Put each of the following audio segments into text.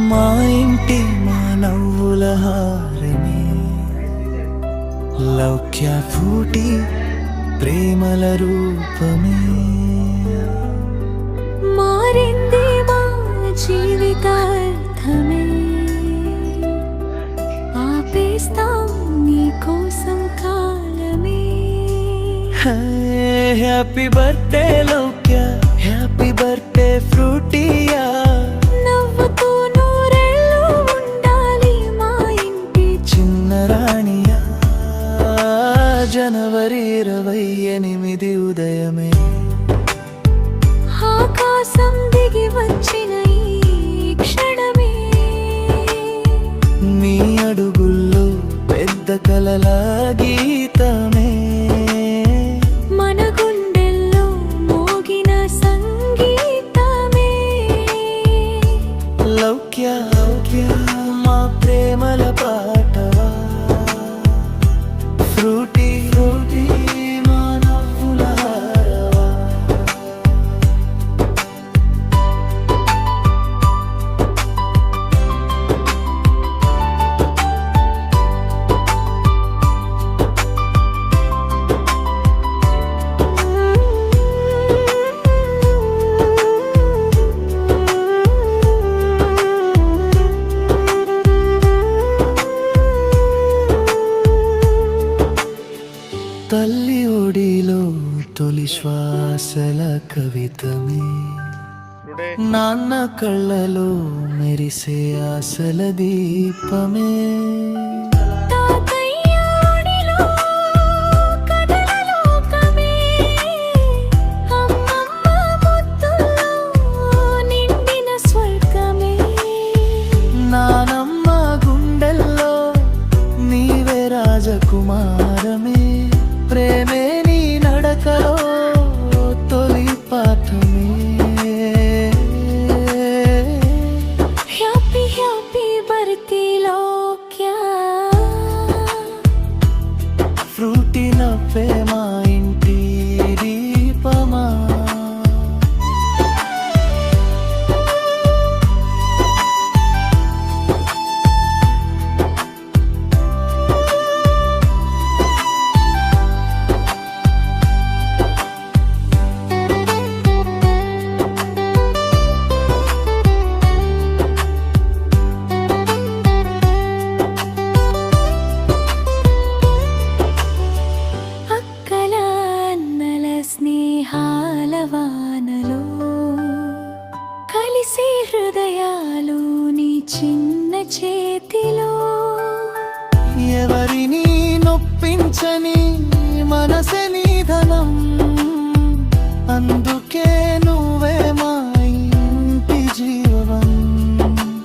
మా ఇంటి మా నవ్వుల హారమే లౌక్య ఫ్రూటీ ప్రేమల రూపమే మారింది మా జీవితార్థమే ఆపేస్తాం నీ కోసం కాలమే happy birthday Loukya happy birthday ఫ్రూటీయా నవ్వుతూ నూరేళ్ళు ఉండాలి మా ఇంటి చిన్న రాణియా జనవరి 28 ఉదయమే ఆకాశం దిగి వచ్చిన ఈ క్షణమే మీ అడుగుల్లో పెద్ద కలల గీతమే మన గుండెల్లో మోగిన సంగీతమే లౌక్య లౌక్య మా ప్రేమల పాటవా ఫ్రూటీ ఫ్రూటీ మా నవ్వుల హారవా తల్లి ఒడిలో తొలి శ్వాసల కవితమే నాన్న కళ్ళలో మెరిసే ఆశల దీపమే తాతయ్య ఒడిలో కథల లోకమే అమ్మమ్మ ముద్దులో నిండిన స్వర్గమే నానమ్మ గుండెల్లో నీవే రాజకుమారమే ప్రేమే నీ నడకలో తొలి పాఠమే హ్యాపీ హ్యాపీ బర్త్డే లౌక్య ఫ్రూటీ నవ్వే మా ఇంటి దీపమా అక్కల అన్నల స్నేహాల వానలో కలిసే హృదయాలు నీ చిన్న చేతిలో ఎవరిని నొప్పించని మనసే నిధనం అందుకే నువ్వే మా ఇంటి జీవం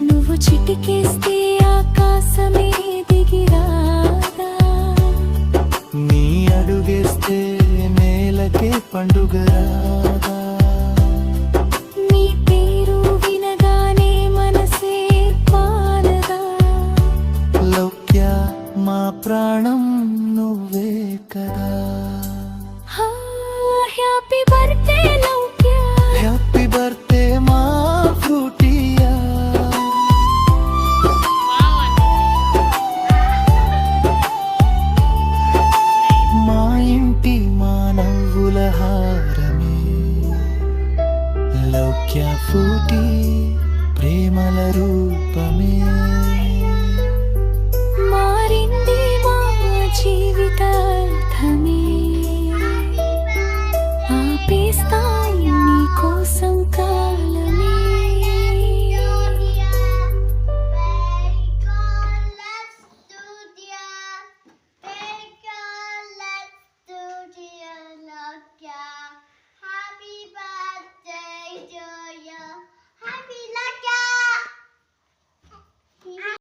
నువ్వు చిటికేస్తే ఆకాశమే దిగిరాదా నీ అడుగేస్తే నేలకే పండుగ రాదా నీ పేరు వినగానే మనసే పాలదా లౌక్య మా ప్రాణం నువ్వే కదా happy birthday Loukya happy birthday మా ఫ్రూటీయా మా ఇంటి మా నవ్వుల హారమే లౌక్య ఫ్రూటీ ప్రేమల రూపమే